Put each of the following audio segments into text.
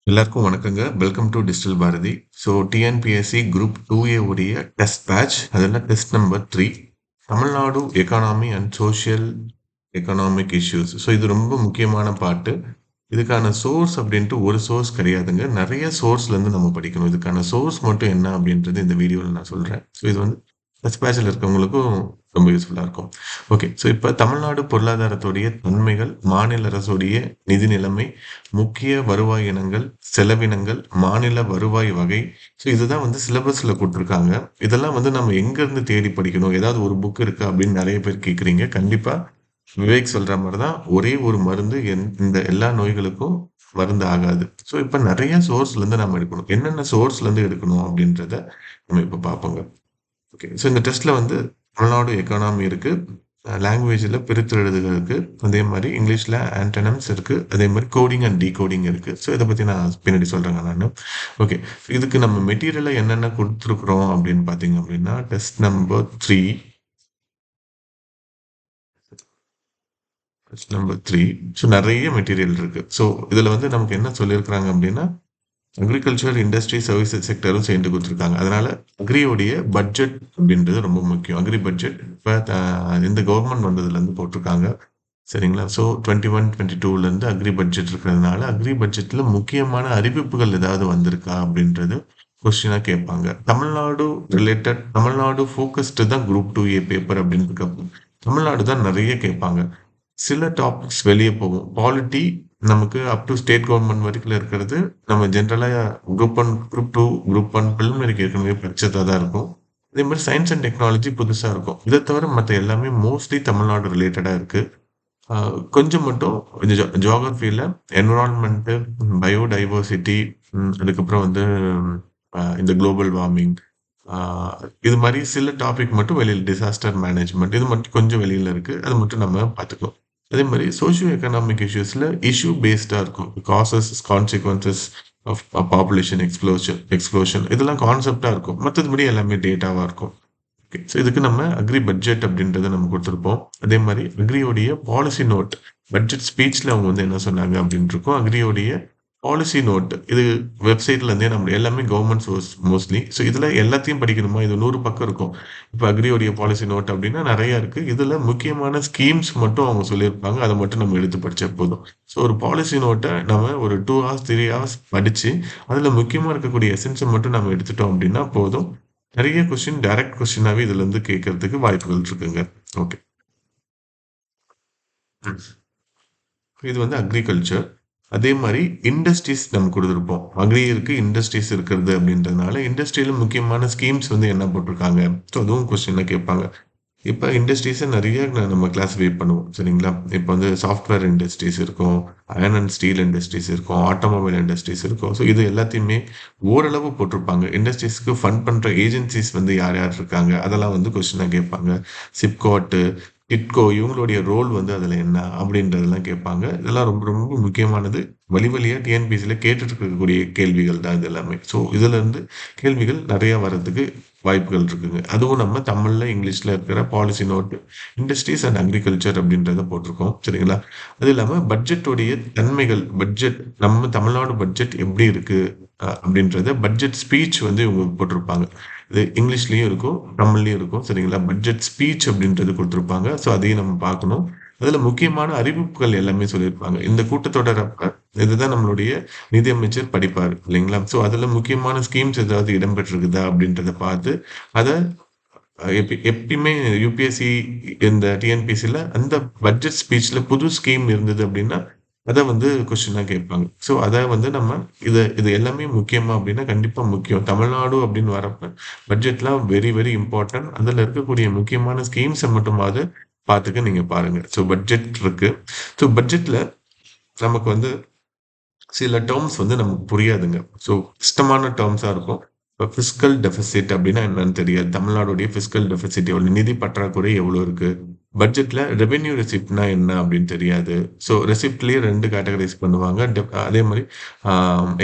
எல்லாருக்கும் வணக்கங்க. Welcome to digital Bharathi. So TNPSC group 2A உடைய டெஸ்ட் பேட்ச் அதில் test number 3 Tamil Nadu economy and social economic issues. So இது ரொம்ப முக்கியமான பாட்டு. இதுக்கான சோர்ஸ் அப்படின்ட்டு ஒரு சோர்ஸ் கிடையாதுங்க. நிறைய சோர்ஸ்லேருந்து நம்ம படிக்கணும். இதுக்கான சோர்ஸ் மட்டும் என்ன அப்படின்றது இந்த வீடியோவில் நான் சொல்கிறேன். ஸோ இது வந்து டெஸ்ட் பேட்சில் இருக்கவங்களுக்கும் ரொம்ப யூஸ்ஃபுல்லாக இருக்கும். ஓகே, ஸோ இப்போ தமிழ்நாடு பொருளாதாரத்துடைய தன்மைகள், மாநில அரசுடைய நிதி நிலைமை, முக்கிய வருவாய் இனங்கள், செலவினங்கள், மாநில வருவாய் வகை. ஸோ இதுதான் வந்து சிலபஸ்ல கொடுத்துருக்காங்க. இதெல்லாம் வந்து நம்ம எங்கேருந்து தேடி படிக்கணும்? ஏதாவது ஒரு புக் இருக்கா அப்படின்னு நிறைய பேர் கேட்குறீங்க. கண்டிப்பா விவேக் சொல்ற மாதிரி தான், ஒரே ஒரு மருந்து இந்த எல்லா நோய்களுக்கும் மருந்து ஆகாது. ஸோ இப்போ நிறைய சோர்ஸ்லேருந்து நம்ம எடுக்கணும். என்னென்ன சோர்ஸ்லேருந்து எடுக்கணும் அப்படின்றத நம்ம இப்போ பார்ப்போங்க. ஓகே, ஸோ இந்த டெஸ்ட்ல வந்து தமிழ்நாடு எக்கானமி இருக்கு, லாங்குவேஜில் பிரித்து எழுதுக இருக்கு, அதே மாதிரி இங்கிலீஷில் ஆண்டனம்ஸ் இருக்கு, அதே மாதிரி கோடிங் அண்ட் டீகோடிங் இருக்கு. ஸோ இதை பற்றி நான் பின்னாடி சொல்கிறேங்க நான். ஓகே, இதுக்கு நம்ம மெட்டீரியலை என்னென்ன கொடுத்துருக்குறோம் அப்படின்னு பார்த்தீங்க அப்படின்னா, டெஸ்ட் நம்பர் 3 ஸோ நிறைய மெட்டீரியல் இருக்கு. ஸோ இதில் வந்து நமக்கு என்ன சொல்லியிருக்கிறாங்க அப்படின்னா, அக்ரிகல்ச்சர், இண்டஸ்ட்ரி, சர்வீசஸ் செக்டரும் சேர்ந்து கொடுத்துருக்காங்க. அதனால அக்ரியோடைய பட்ஜெட் அப்படின்றது ரொம்ப முக்கியம். அக்ரி பட்ஜெட் இப்போ இந்த கவர்மெண்ட் வந்ததுலேருந்து போட்டிருக்காங்க. சரிங்களா? ஸோ 21, 22லேருந்து அக்ரி பட்ஜெட் இருக்கிறதுனால, அக்ரி பட்ஜெட்டில் முக்கியமான அறிவிப்புகள் ஏதாவது வந்திருக்கா அப்படின்றது கொஸ்டினாக கேட்பாங்க. தமிழ்நாடு ரிலேட்டட், தமிழ்நாடு ஃபோக்கஸ்டு தான் குரூப் 2A பேப்பர் அப்படின்னு இருக்கப்போ தமிழ்நாடு தான் நிறைய கேட்பாங்க. சில டாபிக்ஸ் வெளியே போகும். பாலிட்டி நமக்கு அப் டு ஸ்டேட் கவர்மெண்ட் வரைக்கும் இருக்கிறது நம்ம ஜென்ரலாக குரூப் 1, குரூப் 2, குரூப் 1 ப்ரிலிமினரிக்கு ஏற்கனவே படிச்சதாக தான் இருக்கும். அதே மாதிரி சயின்ஸ் அண்ட் டெக்னாலஜி புதுசாக இருக்கும். இதை தவிர மற்ற எல்லாமே மோஸ்ட்லி தமிழ்நாடு ரிலேட்டடாக இருக்குது. கொஞ்சம் மட்டும் ஜியாகிரஃபியில் என்விரான்மெண்ட்டு, பயோடைவர்சிட்டி, அதுக்கப்புறம் வந்து இந்த குளோபல் வார்மிங், இது மாதிரி சில டாபிக் மட்டும் வெளியில், டிசாஸ்டர் மேனேஜ்மெண்ட், இது மட்டும் கொஞ்சம் வெளியில் இருக்குது. அது மட்டும் நம்ம பார்த்துக்கலாம். அதே மாதிரி சோஷியோ எக்கனாமிக் இஷ்யூஸில் இஷ்யூ பேஸ்டாக இருக்கும். Causes, consequences of population explosion இதெல்லாம் கான்செப்டாக இருக்கும். மற்றபடி எல்லாமே டேட்டாவாக இருக்கும். ஓகே, ஸோ இதுக்கு நம்ம அக்ரி பட்ஜெட் அப்படின்றத நம்ம கொடுத்துருப்போம். அதே மாதிரி அக்ரியோடைய பாலிசி நோட், பட்ஜெட் ஸ்பீச்சில் அவங்க வந்து என்ன சொன்னாங்க அப்படின்னு இருக்கும். அக்ரியோடைய பாலிசி நோட் இது வெப்சைட்லேருந்தே நம்ம எல்லாமே கவர்மெண்ட் சோர்ஸ் மோஸ்ட்லி. ஸோ இதில் எல்லாத்தையும் படிக்கணுமா? இது 100 பக்கம் இருக்கும். இப்போ அக்ரியோடைய பாலிசி நோட் அப்படின்னா நிறையா இருக்குது. இதில் முக்கியமான ஸ்கீம்ஸ் மட்டும் அவங்க சொல்லியிருப்பாங்க. அதை மட்டும் நம்ம எடுத்து படித்தா போதும். ஸோ ஒரு பாலிசி நோட்டை நம்ம ஒரு 2 ஹவர்ஸ் 3 ஹவர்ஸ் படித்து அதில் முக்கியமாக இருக்கக்கூடிய எசன்ஸை மட்டும் நம்ம எடுத்துட்டோம் அப்படின்னா போதும். நிறைய கொஸ்டின் டைரக்ட் கொஸ்டினாவே இதுல இருந்து கேட்கறதுக்கு வாய்ப்புகள் இருக்குங்க. ஓகே, இது வந்து அக்ரிகல்ச்சர். அதே மாதிரி இண்டஸ்ட்ரீஸ் நம்ம கொடுத்துருப்போம். அக்ரி இருக்கு, இண்டஸ்ட்ரீஸ் இருக்கிறது அப்படின்றதுனால இண்டஸ்ட்ரியில முக்கியமான ஸ்கீம்ஸ் வந்து என்ன போட்டிருக்காங்க. ஸோ அதுவும் கொஸ்டின்ல கேட்பாங்க. இப்போ இண்டஸ்ட்ரீஸை நிறைய நம்ம கிளாஸிஃபை பண்ணுவோம். சரிங்களா? இப்போ வந்து சாஃப்ட்வேர் இண்டஸ்ட்ரீஸ் இருக்கும், அயர்ன் அண்ட் ஸ்டீல் இண்டஸ்ட்ரீஸ் இருக்கும், ஆட்டோமொபைல் இண்டஸ்ட்ரீஸ் இருக்கும். ஸோ இது எல்லாத்தையுமே ஓரளவு போட்டிருப்பாங்க. இண்டஸ்ட்ரீஸ்க்கு ஃபண்ட் பண்ணுற ஏஜென்சிஸ் வந்து யார் யார் இருக்காங்க, அதெல்லாம் வந்து கொஸ்டினாக கேட்பாங்க. சிப்காட்டு, டிட்கோ இவங்களுடைய ரோல் வந்து அதில் என்ன அப்படின்றதெல்லாம் கேட்பாங்க. இதெல்லாம் ரொம்ப ரொம்ப முக்கியமானது. வழி வழியாக டிஎன்பிசியில் கேட்டுட்டு இருக்கக்கூடிய கேள்விகள் தான் இது எல்லாமே. ஸோ இதிலேருந்து கேள்விகள் நிறையா வர்றதுக்கு வாய்ப்புகள் இருக்குங்க. அதுவும் நம்ம தமிழ்ல, இங்கிலீஷ்ல இருக்கிற policy note, industries and agriculture அப்படின்றத போட்டிருக்கோம். சரிங்களா? அது இல்லாம பட்ஜெட்டோடைய தன்மைகள், பட்ஜெட் நம்ம தமிழ்நாடு பட்ஜெட் எப்படி இருக்கு அப்படின்றத பட்ஜெட் ஸ்பீச் வந்து இவங்க போட்டிருப்பாங்க. இது இங்கிலீஷ்லயும் இருக்கும், தமிழ்லயும் இருக்கும். சரிங்களா? பட்ஜெட் ஸ்பீச் அப்படின்றது கொடுத்துருப்பாங்க. ஸோ அதையும் நம்ம பார்க்கணும். அதுல முக்கியமான அறிவிப்புகள் எல்லாமே சொல்லியிருப்பாங்க. இந்த கூட்டத்தொடர் அப்ப இதுதான் நம்மளுடைய நிதியமைச்சர் படிப்பாரு இல்லைங்களா? ஸோ அதுல முக்கியமான ஸ்கீம்ஸ் ஏதாவது இடம்பெற்றிருக்குதா அப்படின்றத பார்த்து அதை எப்பயுமே யூபிஎஸ்சி இந்த டிஎன்பிசியில் அந்த பட்ஜெட் ஸ்பீச்ல புது ஸ்கீம் இருந்தது அப்படின்னா அதை வந்து கொஸ்டினாக கேட்பாங்க. ஸோ அதை வந்து நம்ம இது இது எல்லாமே முக்கியமா அப்படின்னா கண்டிப்பாக முக்கியம். தமிழ்நாடு அப்படின்னு வரப்ப பட்ஜெட்லாம் வெரி வெரி இம்பார்ட்டன்ட். அதில் இருக்கக்கூடிய முக்கியமான ஸ்கீம்ஸை மட்டுமாவது பார்த்துக்க நீங்க பாருங்க. ஸோ பட்ஜெட் இருக்கு. ஸோ பட்ஜெட்ல நமக்கு வந்து சில டேர்ம்ஸ் வந்து நமக்கு புரியாதுங்க. ஸோ கஷ்டமான டேர்ம்ஸாக இருக்கும். இப்போ ஃபிஸ்கல் டெபிசிட் அப்படின்னா என்னன்னு தெரியாது. தமிழ்நாடுடைய ஃபிஸ்கல் டெபிசிட் எவ்வளோ, நிதி பற்றாக்குறை எவ்வளோ இருக்கு, பட்ஜெட்ல ரெவென்யூ ரெசிப்ட்னா என்ன அப்படின்னு தெரியாது. ஸோ ரெசிப்ட்லேயே 2 கேட்டகரைஸ் பண்ணுவாங்க. அதே மாதிரி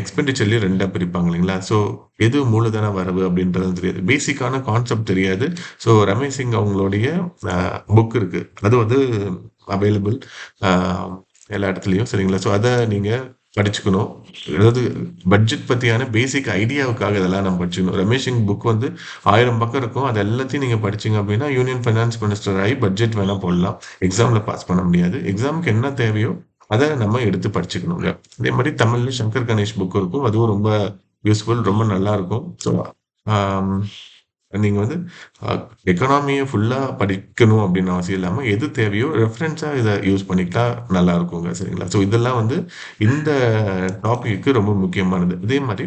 எக்ஸ்பெண்டிச்சர்லேயே 2 பிரிப்பாங்க இல்லைங்களா? ஸோ எது மூலதன வரவு அப்படின்றது தெரியாது. பேசிக்கான கான்செப்ட் தெரியாது. ஸோ ரமேஷ் சிங் அவங்களுடைய புக் இருக்கு. அது வந்து அவைலபிள் எல்லா இடத்துலையும். சரிங்களா? ஸோ அதை நீங்கள் படிச்சுக்கணும். அதாவது பட்ஜெட் பத்தியான பேசிக் ஐடியாவுக்காக இதெல்லாம் நம்ம படிச்சுக்கணும். ரமேஷ் சிங் புக் வந்து 1000 பக்கம் இருக்கும். அது எல்லாத்தையும் நீங்க படிச்சீங்க அப்படின்னா, யூனியன் ஃபைனான்ஸ் மினிஸ்டர் ஆகி பட்ஜெட் வேணா போடலாம். எக்ஸாம்ல பாஸ் பண்ண முடியாது. எக்ஸாம்க்கு என்ன தேவையோ அத நம்ம எடுத்து படிச்சுக்கணுங்க. அதே மாரி தமிழ்ல சங்கர் கணேஷ் புக் இருக்கும். அதுவும் ரொம்ப யூஸ்ஃபுல். ரொம்ப நல்லா இருக்கும். ஸோ, ஆம் நீங்க வந்து அ எக்கனாமிய ஃபுல்லா படிக்கணும் அப்படின்னு அவசியம் இல்லாம, எது தேவையோ ரெஃபரன்ஸா இத யூஸ் பண்ணிக்கிட்டா நல்லா இருக்குங்க. சரிங்களா? ஸோ இதெல்லாம் வந்து இந்த டாபிக்கு ரொம்ப முக்கியமானது. அதே மாரி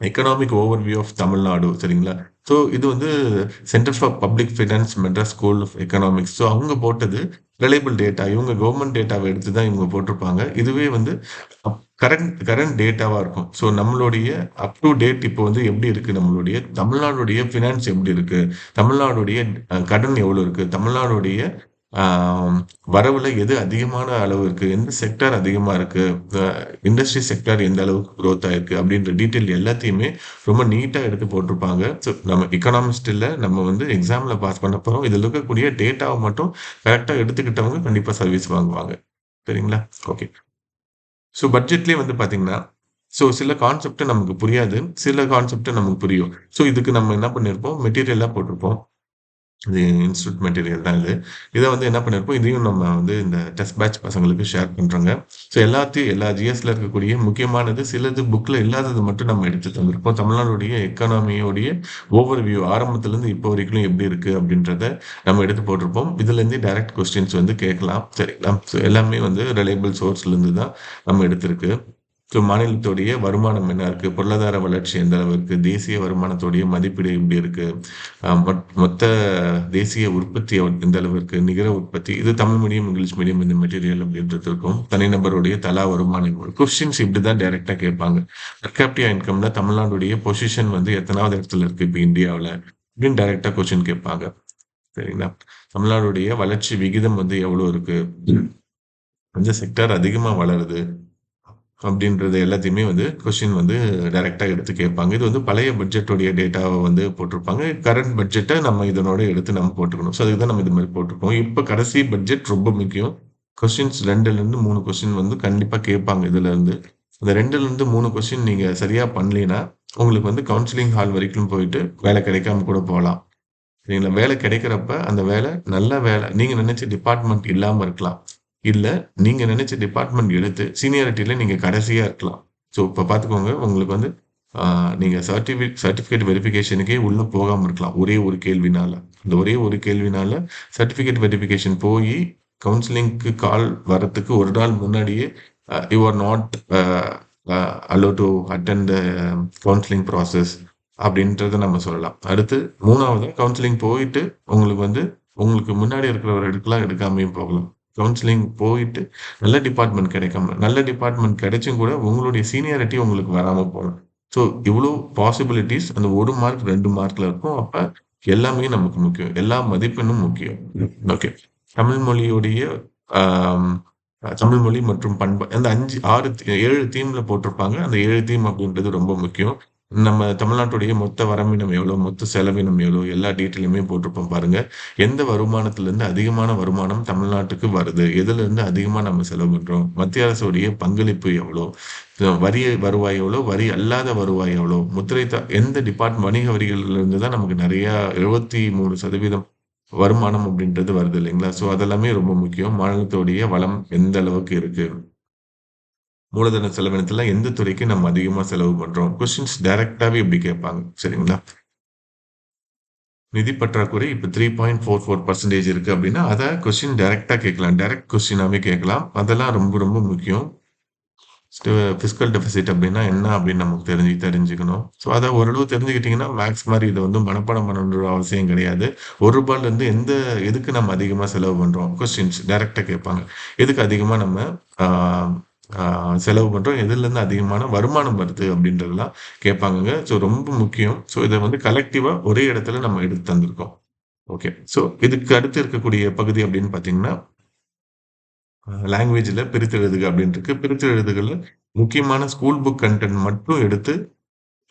எக்கனாமிக் ஓவர்வியூ ஆஃப் தமிழ்நாடு சரிங்களா? ஸோ இது வந்து centre for public finance Madras school of economics. So அவங்க போட்டது ரிலையபிள் டேட்டா. இவங்க கவர்ன்மென்ட் டேட்டாவ எடுத்து தான் இவங்க போட்டிருப்பாங்க. இதுவே வந்து கரண்ட் கரண்ட் டேட்டாவா இருக்கும். ஸோ நம்மளுடைய அப் டூ டேட் இப்போ வந்து எப்படி இருக்கு நம்மளுடைய தமிழ்நாடுடைய ஃபினான்ஸ் எப்படி இருக்கு? தமிழ்நாடுடைய கடன் எவ்வளோ இருக்கு? தமிழ்நாடுடைய ஆம், வரவுல எது அதிகமான அளவு இருக்கு? எந்த செக்டார் அதிகமா இருக்கு? அ இண்டஸ்ட்ரி செக்டார் எந்த அளவுக்கு குரோத் ஆயிருக்கு? அப்படின்ற டீட்டெயில் எல்லாத்தையுமே ரொம்ப நீட்டா எடுத்து போட்டிருப்பாங்க. ஸோ நம்ம எக்கனாமிஸ்ட் இல்ல. நம்ம வந்து எக்ஸாம்ல பாஸ் பண்ண போறோம். இதுல இருக்கக்கூடிய டேட்டாவ மட்டும் கரெக்ட்டா எடுத்துக்கிட்டவங்க கண்டிப்பா சர்வீஸ் வாங்குவாங்க. சரிங்களா? ஓகே. ஸோ பட்ஜெட்லயே வந்து பார்த்தீங்கன்னா, ஸோ சில கான்செப்ட் நமக்கு புரியாது. சில கான்செப்ட் நமக்கு புரியும். ஸோ இதுக்கு நம்ம என்ன பண்ணியிருப்போம், மெட்டீரியலா போட்டிருப்போம். இது இன்ஸ்டிடியூட் மெட்டீரியல் தான் இது. இத வந்து என்ன பண்ணியிருப்போம், இதையும் நம்ம வந்து இந்த டெஸ்ட் பேட்ச் பசங்களுக்கு ஷேர் பண்றோங்க. ஸோ எல்லாத்தையும் எல்லா ஜிஎஸ்ல இருக்கக்கூடிய முக்கியமானது, சிலது புக்ல இல்லாதது மட்டும் நம்ம எடுத்து தந்திருப்போம். தமிழ்நாடுடைய எக்கானமியோடைய ஓவர்வியூ ஆரம்பத்திலேருந்து இப்போ வரைக்கும் எப்படி இருக்கு அப்படின்றத நம்ம எடுத்து போட்டிருப்போம். இதுலேருந்தே டைரக்ட் கொஸ்டின்ஸ் வந்து கேட்கலாம். சரிங்களா? ஸோ எல்லாமே வந்து ரிலையபிள் சோர்ஸ்லேருந்து தான் நம்ம எடுத்திருக்கு. ஸோ மாநிலத்துடைய வருமானம் என்ன இருக்கு? பொருளாதார வளர்ச்சி எந்த அளவு இருக்கு? தேசிய வருமானத்துடைய மதிப்பீடு எப்படி இருக்கு? மொத்த தேசிய உற்பத்தி எந்த அளவு இருக்கு? நிகர உற்பத்தி இது தமிழ் மீடியம், இங்கிலீஷ் மீடியம் இந்த மெட்டீரியல் அப்படின்றது இருக்கும். தனிநபருடைய தலா வருமானம் எவ்வளவு? கொஸ்டின்ஸ் இப்படிதான் டைரக்ட்டா கேட்பாங்க. பெர் கேப்பிட்டா இன்கம்ல தமிழ்நாடுடைய பொசிஷன் வந்து எத்தனாவது இடத்துல இருக்கு இப்ப இந்தியாவுல? அப்படின்னு டைரக்ட்டா கொஸ்டின் கேட்பாங்க. சரிங்களா? தமிழ்நாடுடைய வளர்ச்சி விகிதம் வந்து எவ்வளவு இருக்கு? எந்த செக்டார் அதிகமா வளருது? அப்படின்றது எல்லாத்தையுமே வந்து கொஸ்டின் வந்து டைரக்ட்டா எடுத்து கேட்பாங்க. இது வந்து பழைய பட்ஜெட்டோடைய டேட்டாவ வந்து போட்டிருப்பாங்க. கரண்ட் பட்ஜெட்ட நம்ம இதனோட எடுத்து நம்ம போட்டுக்கணும். ஸோ அதுக்கு தான் நம்ம இது மாரி போட்டிருக்கோம். இப்ப கடைசி பட்ஜெட் ரொம்ப முக்கியம். கொஸ்டின்ஸ் 2லேருந்து 3 கொஸ்டின் வந்து கண்டிப்பா கேட்பாங்க இதுலருந்து. அந்த 2லேருந்து 3 கொஸ்டின் நீங்க சரியா பண்ணலைன்னா, உங்களுக்கு வந்து கவுன்சிலிங் ஹால் வரைக்கும் போயிட்டு வேலை கிடைக்காம கூட போலாம். சரிங்களா? வேலை கிடைக்கிறப்ப, அந்த வேலை நல்ல வேலை. நீங்க நினைச்ச டிபார்ட்மெண்ட் இல்லாம இருக்கலாம். இல்ல, நீங்க நினைச்ச டிபார்ட்மெண்ட் எடுத்து சீனியாரிட்டில நீங்க கடைசியா இருக்கலாம். ஸோ, இப்ப பார்த்துக்கோங்க. உங்களுக்கு வந்து ஆ நீங்க சர்டிஃபிகேட் வெரிஃபிகேஷனுக்கே உள்ள போகாம இருக்கலாம். ஒரே ஒரு கேள்வினால. இந்த ஒரே ஒரு கேள்வினால சர்டிஃபிகேட் வெரிஃபிகேஷன் போயி, கவுன்சிலிங்க்கு கால் வரதுக்கு 1 நாள் முன்னாடியே you are not allow to attend the counselling process அப்படின்றத நம்ம சொல்லலாம். அடுத்து 3வதா கவுன்சிலிங் போயிட்டு உங்களுக்கு வந்து உங்களுக்கு முன்னாடி இருக்கிறவர்களுக்கெல்லாம் எடுக்காமயும் போகலாம். கவுன்சிலிங் போயிட்டு நல்ல டிபார்ட்மெண்ட் கிடைக்காம நல்ல டிபார்ட்மெண்ட் கிடைச்சும் கூட உங்களுடைய சீனியாரிட்டி உங்களுக்கு வராம போகலாம். ஸோ இவ்ளோ பாசிபிலிட்டீஸ் அந்த 1 மார்க் 2 மார்க்ல இருக்கும். அப்ப எல்லாமே நமக்கு முக்கியம். எல்லா மதிப்பெண்ணும் முக்கியம். ஓகே. தமிழ் மொழியுடைய ஆம் தமிழ் மொழி மற்றும் அந்த 5, 6 7 தீம்ல போட்டிருப்பாங்க. அந்த 7 தீம் அப்படின்றது ரொம்ப முக்கியம். நம்ம தமிழ்நாட்டுடைய மொத்த வரவினம் எவ்வளோ? மொத்த செலவினம் எவ்வளோ? எல்லா டீட்டெயிலுமே போட்டிருப்போம் பாருங்க. எந்த வருமானத்திலிருந்து அதிகமான வருமானம் தமிழ்நாட்டுக்கு வருது? எதுலருந்து அதிகமா நம்ம செலவு பண்றோம்? மத்திய அரசுடைய பங்களிப்பு எவ்வளோ? வரி வருவாய் எவ்வளோ? வரி அல்லாத வருவாய் எவ்வளோ? முத்திரை எந்த வணிக வரிகள்ல இருந்து தான் நமக்கு நெறையா 73% வருமானம் அப்படின்றது வருது இல்லைங்களா? ஸோ அதெல்லாமே ரொம்ப முக்கியம். மாநிலத்துடைய வளம் எந்த அளவுக்கு இருக்கு? மூலதன செலவினத்துல எந்த துறைக்கு நம்ம அதிகமா செலவு பண்றோம்? கொஸ்டின்ஸ் டைரக்ட்டாவே இப்படி கேட்பாங்க. சரிங்களா? நிதி பற்றாக்குறை இப்ப 3.44% இருக்கு அப்படின்னா, அத கொஸ்டின் டைரக்ட்டா கேட்கலாம். டைரக்ட் கொஸ்டினாவே கேட்கலாம். அதெல்லாம் ரொம்ப ரொம்ப முக்கியம். ஃபிஸ்கல் டெபிசிட் அப்படின்னா என்ன அப்படின்னு நமக்கு தெரிஞ்சுக்கணும். ஸோ அத ஓரளவு தெரிஞ்சுக்கிட்டீங்கன்னா, மேத்ஸ் மாரி இத வந்து மனப்பாடம் பண்ணணுன்ற அவசியம் கிடையாது. ரூ. 1லேருந்து எதுக்கு நம்ம அதிகமா செலவு பண்றோம்? கொஸ்டின்ஸ் டைரக்ட்டா கேட்பாங்க. எதுக்கு அதிகமா நம்ம ஆ ஆ செலவு பண்றோம்? எதுலேருந்து அதிகமான வருமானம் வருது? அப்படின்றதெல்லாம் கேட்பாங்கங்க. ஸோ ரொம்ப முக்கியம். ஸோ இத வந்து கலெக்டிவா ஒரே இடத்துல நம்ம எடுத்து தந்திருக்கோம். ஓகே. ஸோ இதுக்கு அடுத்து இருக்கக்கூடிய பகுதி அப்படின்னு பார்த்தீங்கன்னா லாங்குவேஜ்ல பிரித்து எழுதுக அப்படின்னு இருக்கு. பிரித்து எழுதுகள்ல முக்கியமான ஸ்கூல் புக் கன்டென்ட் மட்டும் எடுத்து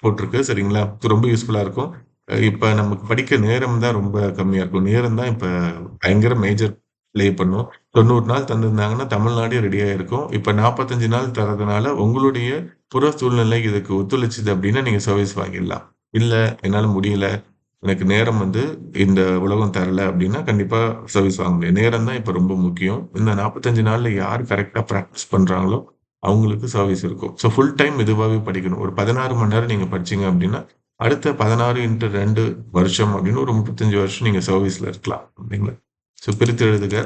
போட்டிருக்கு. சரிங்களா? இது ரொம்ப யூஸ்ஃபுல்லா இருக்கும். இப்ப நமக்கு படிக்க நேரம் தான் ரொம்ப கம்மியா இருக்கும். நேரம் தான் இப்ப பயங்கர மேஜர். ப்ளே பண்ணும். 90 நாள் தந்திருந்தாங்கன்னா, தமிழ்நாடே ரெடியா இருக்கும். இப்ப 45 நாள் தர்றதுனால, உங்களுடைய புற சூழ்நிலை இதுக்கு ஒத்துழைச்சுது அப்டின்னா, நீங்க சர்வீஸ் வாங்கிடலாம். இல்ல, என்னால முடியல. எனக்கு நேரம் வந்து இந்த உலகம் தரல அப்டின்னா, கண்டிப்பா சர்வீஸ் வாங்க முடியாது. நேரம் தான் இப்ப ரொம்ப முக்கியம். இந்த 45 நாள்ல யார் கரெக்ட்டா பிராக்டிஸ் பண்றாங்களோ, அவங்களுக்கு சர்வீஸ் இருக்கும். ஸோ ஃபுல் டைம் இதுவாவே படிக்கணும். ஒரு 16 மணி நேரம் நீங்க படிச்சீங்க அப்டின்னா, அடுத்த 16 இன்டு 2 வருஷம் அப்டின்னு ஒரு 35 வருஷம் நீங்க சர்வீஸ்ல இருக்கலாம். அப்டிங்களா? ஸோ பிரித்து எழுதுக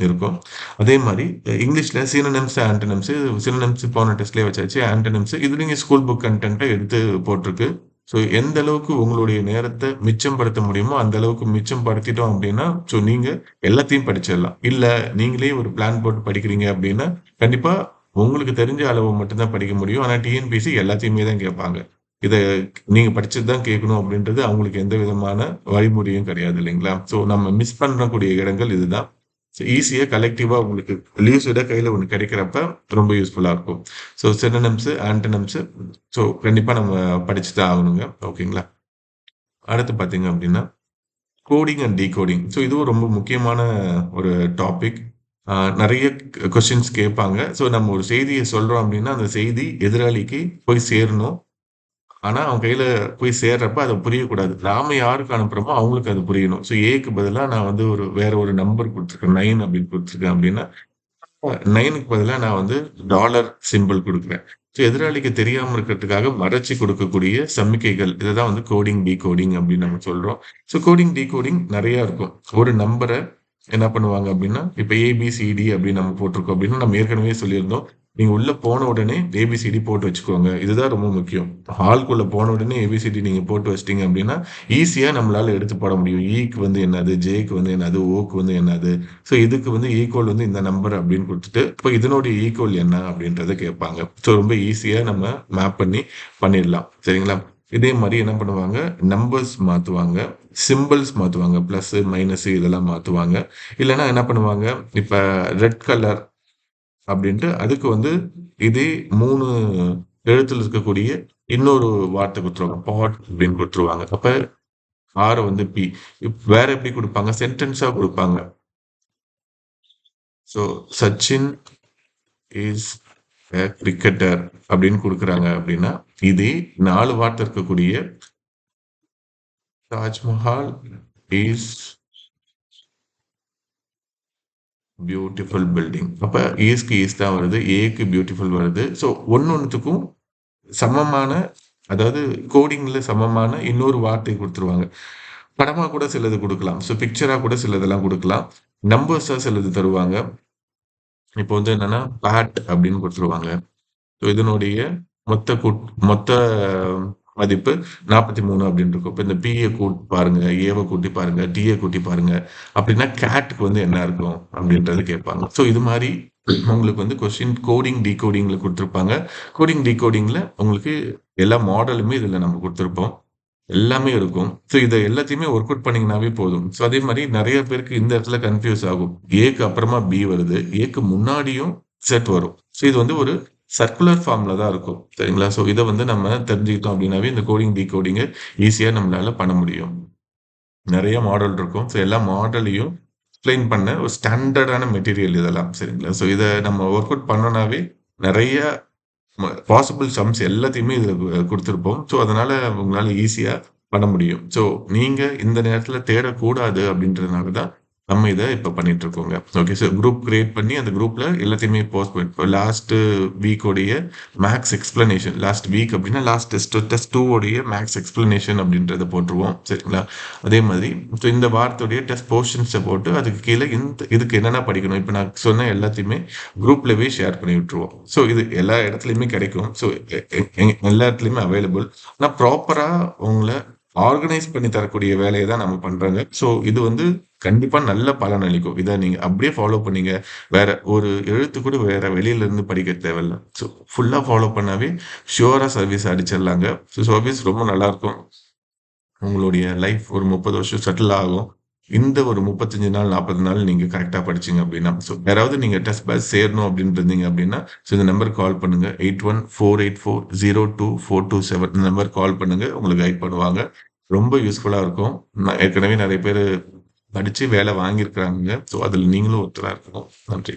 இருக்கும். அதே மாரி இங்கிலீஷ்ல சினோனிம்ஸ், ஆன்டோனிம்ஸ் சினோனிம்ஸ் போன டெஸ்ட்லயே வச்சாச்சு. ஆன்டோனிம்ஸ் இது நீங்க ஸ்கூல் புக் கன்டென்ட்ட எடுத்து போட்டிருக்கு. ஸோ எந்த அளவுக்கு உங்களுடைய நேரத்த மிச்சப்படுத்த முடியுமோ, அந்த அளவுக்கு மிச்சம் படுத்திட்டோம் அப்டின்னா, ஸோ நீங்க எல்லாத்தையும் படிச்சிடலாம். இல்ல நீங்களே ஒரு பிளான் போட்டு படிக்கிறீங்க அப்டின்னா, கண்டிப்பா உங்களுக்கு தெரிஞ்ச அளவு மட்டும் தான் படிக்க முடியும். ஆனா டிஎன்பிஎஸ்சி எல்லாத்தையுமே தான் கேட்பாங்க. இத நீங்க படிச்சது தான் கேட்கணும் அப்டின்றது அவங்களுக்கு எந்த விதமான வழிமுறையும் கிடையாது இல்லைங்களா? ஸோ நம்ம மிஸ் பண்ணக்கூடிய இடங்கள் இதுதான். ஸோ ஈஸியா கலெக்டிவா உங்களுக்கு லீவ்ஸ் விட கையில ஒண்ணு கிடைக்கிறப்ப ரொம்ப யூஸ்ஃபுல்லா இருக்கும். ஸோ சினோனிம்ஸ், ஆன்டோனிம்ஸ் ஸோ கண்டிப்பா நம்ம படிச்சு தான் ஆகணுங்க. ஓகேங்களா? அடுத்து பார்த்தீங்க அப்டின்னா, கோடிங் அண்ட் டிகோடிங். ஸோ இதுவும் ரொம்ப முக்கியமான ஒரு டாபிக். அ நெறைய கொஸ்டின்ஸ் கேட்பாங்க. ஸோ நம்ம ஒரு செய்திய சொல்றோம் அப்டின்னா, அந்த செய்தி எதிராளிக்கு போய் சேரணும். ஆனா, அவன் கையில போய் சேர்றப்ப அது புரியக்கூடாது. நாம யாருக்கு அனுப்புறோமோ அவங்களுக்கு அது புரியணும். ஸோ ஏக்கு பதிலா நான் வந்து வேற ஒரு நம்பர் குடுத்துருக்கேன். 9 அப்டின்னு குடுத்துருக்கேன் அப்டின்னா, 9க்கு பதிலா நான் வந்து டாலர் சிம்பல் குடுக்குறேன். ஸோ எதிராளிக்கு தெரியாம இருக்கிறதுக்காக மறைச்சு கொடுக்கக்கூடிய சமிக்கைகள். இததான் வந்து கோடிங், டிகோடிங் அப்படின்னு நம்ம சொல்றோம். ஸோ கோடிங், டிகோடிங் நெறைய இருக்கும். ஒரு நம்பர என்ன பண்ணுவாங்க அப்படின்னா, இப்ப ஏபிசிடி அப்படின்னு நம்ம போட்டிருக்கோம் அப்படின்னா, நம்ம ஏற்கனவே சொல்லியிருந்தோம். நீங்க உள்ள போன உடனே ஏபிசிடி போட்டு வச்சுக்கோங்க. இதுதான் ரொம்ப முக்கியம். ஹால்க்குள்ள போன உடனே ஏபிசிடி நீங்க போட்டு வச்சுட்டீங்க அப்படின்னா, ஈஸியா நம்மளால எடுத்து போட முடியும். ஈக்கு வந்து என்னது? ஜேக்கு வந்து என்னது? ஓக்கு வந்து என்னது? ஸோ இதுக்கு வந்து ஈக்குவல் வந்து இந்த நம்பர் அப்படின்னு குடுத்துட்டு, இப்போ இதனுடைய ஈக்குவல் என்ன அப்படின்றத கேட்பாங்க. ஸோ ரொம்ப ஈஸியா நம்ம மேப் பண்ணி பண்ணிடலாம். சரிங்களா? இதே மாரி என்ன பண்ணுவாங்க, நம்பர்ஸ் மாத்துவாங்க. சிம்பல்ஸ் மாத்துவாங்க. பிளஸ், மைனஸ் இதெல்லாம் மாத்துவாங்க. இல்லன்னா என்ன பண்ணுவாங்க, இப்ப ரெட் கலர் அப்படின்ட்டு அதுக்கு வந்து இதே 3 எழுத்துல இருக்கக்கூடிய இன்னொரு வார்த்தை குடுத்துருவாங்க. பாட் அப்படின்னு குடுத்துருவாங்க. அப்ப ஆர வந்து பி. வேற எப்படி குடுப்பாங்க? சென்டென்ஸா குடுப்பாங்க. So Sachin is a cricketer அப்படின்னு குடுக்குறாங்க அப்படின்னா, இதே 4 வார்த்தை இருக்கக்கூடிய தாஜ்மஹால் இஸ் பியூட்டிஃபுல் பில்டிங். அப்ப ஈஸ்க்கு ஈஸ் தான் வருது. ஏக்கு பியூட்டிஃபுல் வருது. ஸோ ஒண்ணொண்ணுத்துக்கும் சமமான அதாவது கோடிங்ல சமமான இன்னொரு வார்த்தை குடுத்துருவாங்க. படமா கூட சிலது குடுக்கலாம். ஸோ பிக்சரா கூட சிலதெல்லாம் குடுக்கலாம். நம்பர்ஸா சிலது தருவாங்க. இப்போ வந்து என்னன்னா, பேட் அப்படின்னு குடுத்துருவாங்க. ஸோ இதனுடைய மொத்த மதிப்பு 43 அப்படின்னு இருக்கும். இப்ப இந்த பிய கூட்டி பாருங்க, ஏவ கூட்டி பாருங்க, டீய கூட்டி பாருங்க. அப்படின்னா கேட்க்கு வந்து என்ன இருக்கும்? அப்படின்றத கேட்பாங்க. ஸோ இது மாரி உங்களுக்கு வந்து கொஸ்டின் கோடிங், டிகோடிங்ல குடுத்திருப்பாங்க. கோடிங், டிகோடிங்ல உங்களுக்கு எல்லா மாடலுமே இதுல நம்ம குடுத்திருப்போம். எல்லாமே இருக்கும். ஸோ இத எல்லாத்தையுமே ஒர்க் அவுட் பண்ணீங்கன்னாவே போதும். ஸோ அதே மாரி நெறைய பேருக்கு இந்த இடத்துல கன்ஃப்யூஸ் ஆகும். ஏக்கு அப்புறமா பி வருது. ஏக்கு முன்னாடியும் இசட் வரும். ஸோ இது வந்து ஒரு சர்க்குலர் ஃபார்ம்ல தான் இருக்கும். சரிங்களா? ஸோ இத வந்து நம்ம தெரிஞ்சுக்கிட்டோம் அப்டின்னாவே இந்த கோடிங், டிகோடிங்க ஈஸியா நம்மளால பண்ண முடியும். நெறைய மாடல் இருக்கும். ஸோ எல்லா மாடலையும் எக்ஸ்ப்ளைன் பண்ண ஒரு ஸ்டாண்டர்டான மெட்டீரியல் இதெல்லாம். சரிங்களா? ஸோ இத நம்ம ஒர்க் அவுட் பண்ணோம்னாவே நெறைய பாசிபிள் சம்ஸ் எல்லாத்தையுமே இதுல குடுத்திருப்போம். ஸோ, அதனால உங்களால ஈஸியா பண்ண முடியும். ஸோ, நீங்க இந்த நேரத்துல தேடக்கூடாது அப்படின்றதுனால தான் நம்ம இத இப்ப பண்ணிட்டு இருக்கோங்க. ஓகே. ஸோ, குரூப் கிரியேட் பண்ணி அந்த குரூப்ல எல்லாத்தையுமே போஸ்ட் பண்ணி இப்போ லாஸ்ட் வீக் உடைய மேத்ஸ் எக்ஸ்ப்ளனேஷன் லாஸ்ட் வீக் அப்படின்னா லாஸ்ட் டெஸ்ட் 2 உடைய மேத்ஸ் எக்ஸ்ப்ளனேஷன் அப்படின்றத போட்டுருவோம். சரிங்களா? அதே மாதிரி ஸோ இந்த வாரத்துடைய டெஸ்ட் போர்ஷன்ஸ போட்டு அதுக்கு கீழ இதுக்கு என்னென்ன படிக்கணும். இப்ப நான் சொன்ன எல்லாத்தையுமே குரூப்லவே ஷேர் பண்ணி விட்டுருவோம். ஸோ இது எல்லா இடத்துலயுமே கிடைக்கும். ஸோ எல்லா இடத்துலயுமே அவைலபிள். ஆனா ப்ராப்பரா உங்கள ஆர்கனைஸ் பண்ணி தரக்கூடிய வேலைய தான் நம்ம பண்றோங்க. ஸோ இது வந்து கண்டிப்பா நல்ல பலன் அளிக்கும். இத நீங்க அப்படியே ஃபாலோ பண்ணீங்க. வேற ஒரு எழுத்து கூட வேற வெளியில இருந்து படிக்க தேவையில்ல. ஸோ ஃபுல்லா ஃபாலோ பண்ணாவே ஷூரா சர்வீஸ் அடிச்சிடலாங்க. ஸோ சர்வீஸ் ரொம்ப நல்லாருக்கும். உங்களுடைய லைஃப் ஒரு 30 வருஷம் செட்டில் ஆகும். இந்த ஒரு 35 நாள், 40 நாள் நீங்க கரெக்ட்டா படிச்சீங்க அப்டின்னா. ஸோ யாராவது நீங்க டெஸ்ட் பேட்ச் சேரணும் அப்டின்னு இருந்தீங்க அப்டின்னா, ஸோ இந்த நம்பருக்கு கால் பண்ணுங்க. 8148402427 இந்த நம்பருக்கு கால் பண்ணுங்க. உங்களுக்கு கைட் பண்ணுவாங்க. ரொம்ப யூஸ்ஃபுல்லா இருக்கும். நான் ஏற்கனவே நெறைய பேரு படிச்சு வேலை வாங்கியிருக்கிறாங்க. ஸோ அதில் நீங்களும் ஒருத்தரா இருக்கணும். நன்றி.